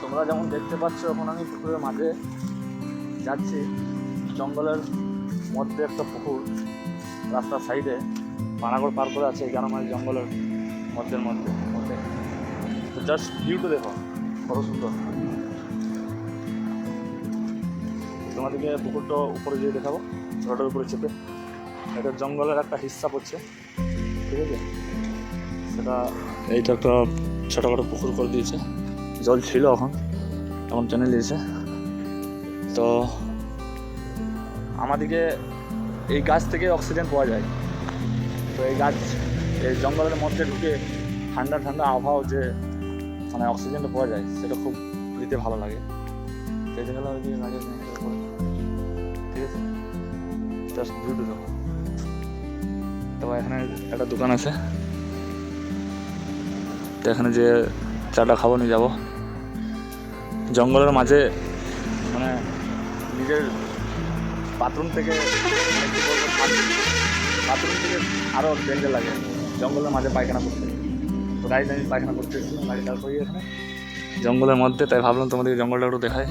তোমরা যেমন দেখতে পাচ্ছ, এখন আমি পুকুরের মাঝে যাচ্ছি। জঙ্গলের মধ্যে একটা পুকুর, রাস্তার সাইডে পানাগড় পার করে আছে, এখানে মানে জঙ্গলের মধ্যে তো জাস্ট ভিউটা দেখো কত সুন্দর। তোমাদেরকে পুকুরটা উপরে যেয়ে দেখাবো, রোডের উপরে চেপে। এটা জঙ্গলের একটা হিস্সা পড়ছে, ঠিক আছে। সেটা এইটা একটা ছোটোখাটো পুকুর করে দিয়েছে, জল ছিল এখন টেনে দিয়েছে। তো আমাদেরকে এই গাছ থেকে অক্সিজেন পাওয়া যায়। তো এই গাছ, এই জঙ্গলের মধ্যে ঢুকে ঠান্ডা ঠান্ডা আবহাওয়া যে মানে অক্সিজেনটা পাওয়া যায়, সেটা খুব নিতে ভালো লাগে। সেই জন্য ওই দিকে গাড়ি করে, ঠিক আছে। জাস্ট ভিউটা দেখো। তো এখানে একটা দোকান আছে, তো এখানে যে চাটা খাবো নিয়ে যাবো। জঙ্গলের মাঝে মানে নিজের বাথরুম থেকে আরও ডেঞ্জার লাগে জঙ্গলের মাঝে পায়খানা করতে। তো গাড়ি আমি পায়খানা করতে এসেছিলাম, গাড়ি দাঁড় করিয়ে এখানে জঙ্গলের মধ্যে, তাই ভাবলাম তোমাদেরকে জঙ্গলটা একটু দেখায়।